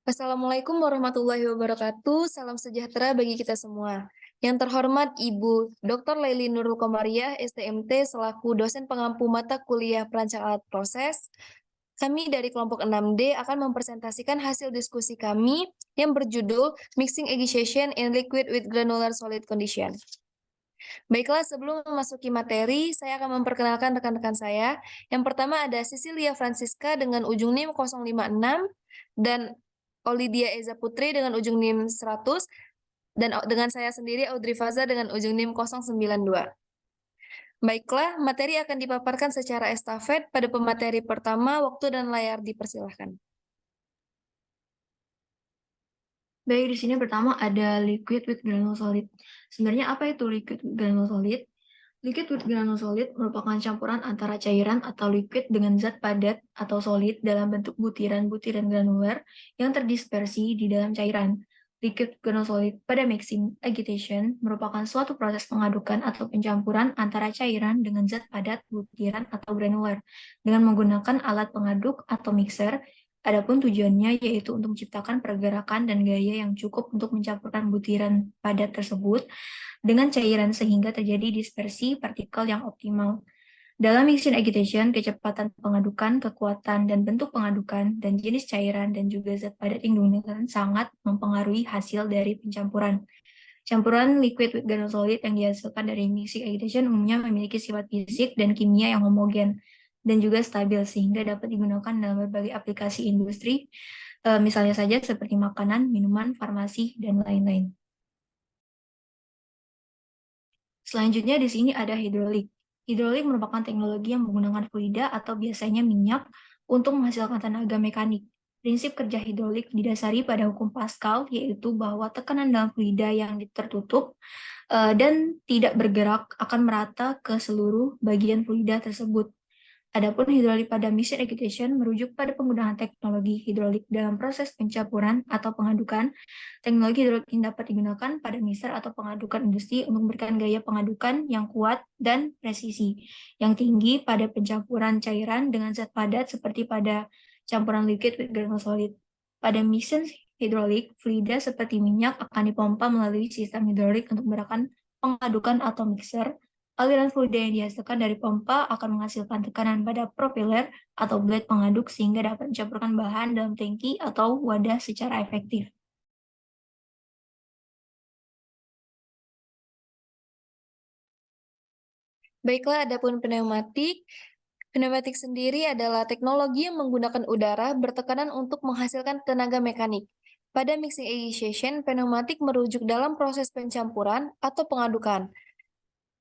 Assalamualaikum warahmatullahi wabarakatuh. Salam sejahtera bagi kita semua. Yang terhormat Ibu Dr. Laili Nurul Komariah, STMT, selaku dosen pengampu mata kuliah perancang alat proses. Kami dari kelompok 6D akan mempresentasikan hasil diskusi kami yang berjudul Mixing Agitation in Liquid with Granular Solid Condition. Baiklah, sebelum memasuki materi, saya akan memperkenalkan rekan-rekan saya. Yang pertama ada Cecilia Francisca dengan ujung NIM 056 dan Olidia Eza Putri dengan ujung NIM 100 dan dengan saya sendiri Audrey Faza dengan ujung NIM 092. Baiklah, materi akan dipaparkan secara estafet pada pemateri pertama. Waktu dan layar dipersilahkan. Baik, di sini pertama ada liquid with granule solid. Sebenarnya apa itu liquid with granule solid? Liquid with granule solid merupakan campuran antara cairan atau liquid dengan zat padat atau solid dalam bentuk butiran-butiran granuler yang terdispersi di dalam cairan. Liquid granule solid pada mixing agitation merupakan suatu proses pengadukan atau pencampuran antara cairan dengan zat padat, butiran, atau granuler dengan menggunakan alat pengaduk atau mixer. Adapun tujuannya yaitu untuk menciptakan pergerakan dan gaya yang cukup untuk mencampurkan butiran padat tersebut dengan cairan sehingga terjadi dispersi partikel yang optimal. Dalam mixing agitation, kecepatan pengadukan, kekuatan dan bentuk pengadukan, dan jenis cairan dan juga zat padat yang digunakan sangat mempengaruhi hasil dari pencampuran. Campuran liquid with granule solid yang dihasilkan dari mixing agitation umumnya memiliki sifat fisik dan kimia yang homogen dan juga stabil sehingga dapat digunakan dalam berbagai aplikasi industri, misalnya saja seperti makanan, minuman, farmasi, dan lain-lain. Selanjutnya di sini ada hidrolik. Hidrolik merupakan teknologi yang menggunakan fluida atau biasanya minyak untuk menghasilkan tenaga mekanik. Prinsip kerja hidrolik didasari pada hukum Pascal, yaitu bahwa tekanan dalam fluida yang tertutup dan tidak bergerak akan merata ke seluruh bagian fluida tersebut. Adapun hidrolik pada mixing agitation merujuk pada penggunaan teknologi hidrolik dalam proses pencampuran atau pengadukan. Teknologi hidrolik ini dapat digunakan pada mixer atau pengadukan industri untuk memberikan gaya pengadukan yang kuat dan presisi yang tinggi pada pencampuran cairan dengan zat padat seperti pada campuran liquid with granule solid. Pada mixing hidrolik, fluida seperti minyak akan dipompa melalui sistem hidrolik untuk menggerakkan pengadukan atau mixer. Aliran fluida yang dihasilkan dari pompa akan menghasilkan tekanan pada propeller atau blade pengaduk sehingga dapat mencampurkan bahan dalam tangki atau wadah secara efektif. Baiklah, adapun pneumatik. Pneumatik sendiri adalah teknologi yang menggunakan udara bertekanan untuk menghasilkan tenaga mekanik. Pada mixing agitation, pneumatik merujuk dalam proses pencampuran atau pengadukan.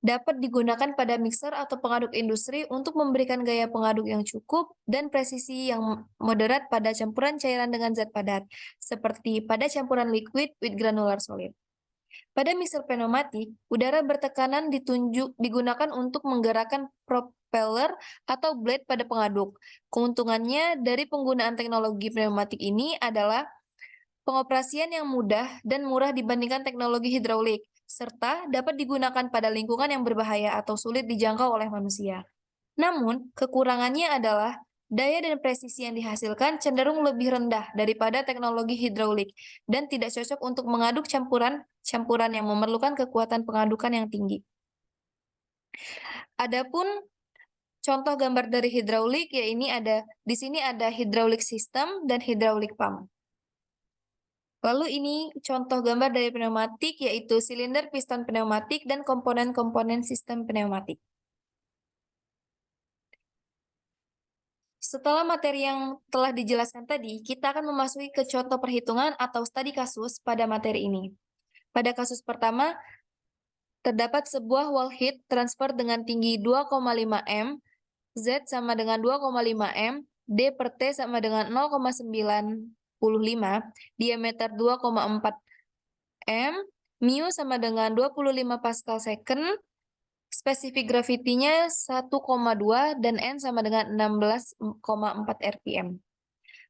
Dapat digunakan pada mixer atau pengaduk industri untuk memberikan gaya pengaduk yang cukup dan presisi yang moderat pada campuran cairan dengan zat padat, seperti pada campuran liquid with granular solid. Pada mixer pneumatik, udara bertekanan digunakan untuk menggerakkan propeller atau blade pada pengaduk. Keuntungannya dari penggunaan teknologi pneumatik ini adalah pengoperasian yang mudah dan murah dibandingkan teknologi hidraulik, serta dapat digunakan pada lingkungan yang berbahaya atau sulit dijangkau oleh manusia. Namun, kekurangannya adalah daya dan presisi yang dihasilkan cenderung lebih rendah daripada teknologi hidraulik dan tidak cocok untuk mengaduk campuran yang memerlukan kekuatan pengadukan yang tinggi. Adapun contoh gambar dari hidraulik, di sini ada hydraulic system dan hydraulic pump. Lalu ini contoh gambar dari pneumatik, yaitu silinder piston pneumatik dan komponen-komponen sistem pneumatik. Setelah materi yang telah dijelaskan tadi, kita akan memasuki ke contoh perhitungan atau studi kasus pada materi ini. Pada kasus pertama, terdapat sebuah wall heat transfer dengan tinggi 2,5 M, Z sama dengan 2,5 M, D per T sama dengan 0,95, diameter 2,4 M, mu sama dengan 25 Pascal second, spesifik gravitinya 1,2 dan N sama dengan 16,4 rpm.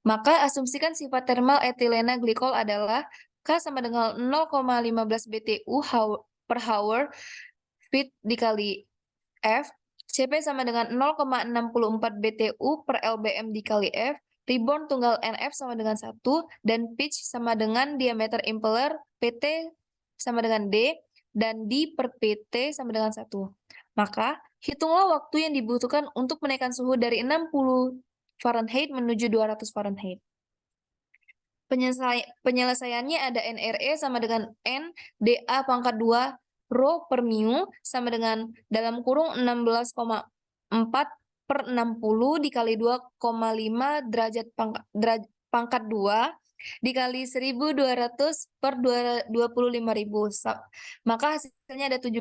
Maka asumsikan sifat termal etilena glikol adalah K sama dengan 0,15 BTU per hour fit dikali F, CP sama dengan 0,64 BTU per LBM dikali F, reborn tunggal NF sama dengan 1, dan pitch sama dengan diameter impeller PT sama dengan D, dan D per PT sama dengan 1. Maka, hitunglah waktu yang dibutuhkan untuk menaikkan suhu dari 60 Fahrenheit menuju 200 Fahrenheit. Penyelesaiannya ada NRE sama dengan N dA pangkat 2 rho per mu sama dengan dalam kurung 16,4 per 60 dikali 2,5 derajat pangkat 2 dikali 1200 per 25.000. Maka hasilnya ada 76.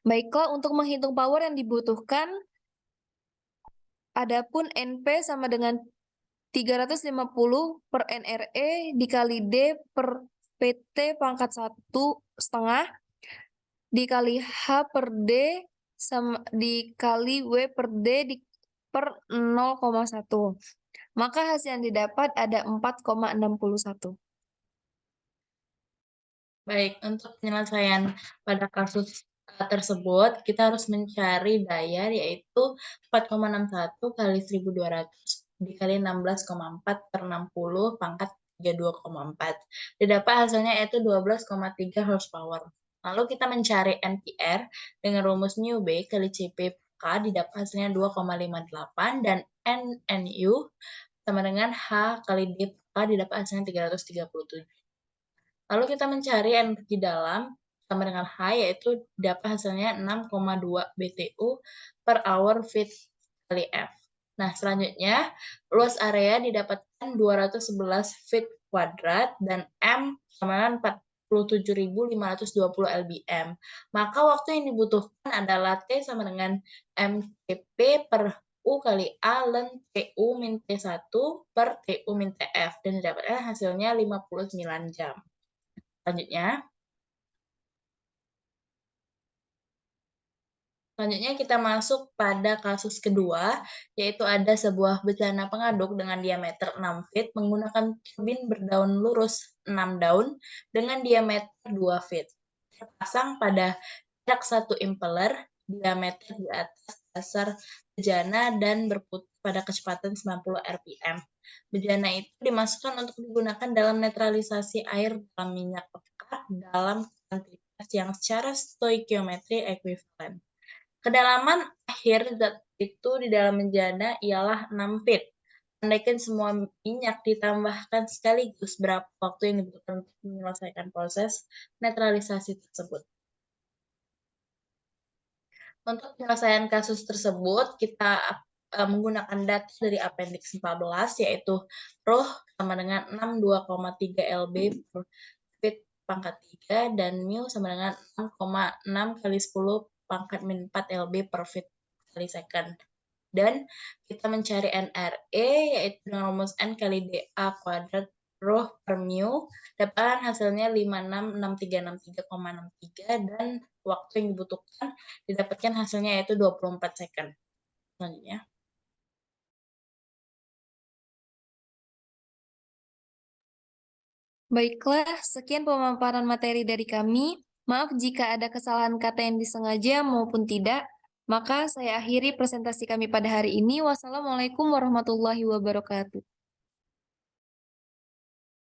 Baiklah, untuk menghitung power yang dibutuhkan, adapun NP sama dengan 350 per NRE dikali D per PT pangkat 1,5 dikali H per D sama dikali W per D per 0,1. Maka hasil yang didapat ada 4,61. Baik, untuk penyelesaian pada kasus tersebut, kita harus mencari daya yaitu 4,61 kali 1.200 dikali 16,4 per 60 pangkat 32,4. Didapat hasilnya yaitu 12,3 horsepower. Lalu kita mencari NPR dengan rumus mu B kali CP K didapat hasilnya 2,58 dan NNU sama dengan H kali D K didapat hasilnya 337. Lalu kita mencari energi dalam sama dengan H, yaitu dapat hasilnya 6,2 BTU per hour feet kali F. Nah, selanjutnya, luas area didapatkan 211 feet kuadrat dan M sama dengan 47.520 lbm. Maka waktu yang dibutuhkan adalah T sama dengan MTP per U kali A ln TU min T1 per TU min TF. Dan didapatkan hasilnya 59 jam. Selanjutnya kita masuk pada kasus kedua, yaitu ada sebuah bejana pengaduk dengan diameter 6 feet menggunakan turbin berdaun lurus 6 daun dengan diameter 2 feet. Terpasang pada jarak 1 impeller, diameter di atas dasar bejana dan berputar pada kecepatan 90 rpm. Bejana itu dimasukkan untuk digunakan dalam netralisasi air dalam minyak pekat dalam kuantitas yang secara stoikiometri ekuivalen. Kedalaman akhir zat itu di dalam bejana ialah 6 feet. Andaikan semua minyak ditambahkan sekaligus, berapa waktu yang dibutuhkan untuk menyelesaikan proses netralisasi tersebut? Untuk penyelesaian kasus tersebut, kita menggunakan data dari Appendix 14, yaitu rho sama dengan 62,3 lb per feet pangkat 3, dan mu sama dengan 6,6 kali 10 pangkat min 4 lb per feet kali second. Dan kita mencari NRE, yaitu dengan rumus N kali dA kuadrat rho per mu, dapatkan hasilnya 566363,63 dan waktu yang dibutuhkan didapatkan hasilnya yaitu 24 second. Selanjutnya. Baiklah, sekian pemaparan materi dari kami. Maaf jika ada kesalahan kata yang disengaja maupun tidak. Maka saya akhiri presentasi kami pada hari ini. Wassalamualaikum warahmatullahi wabarakatuh.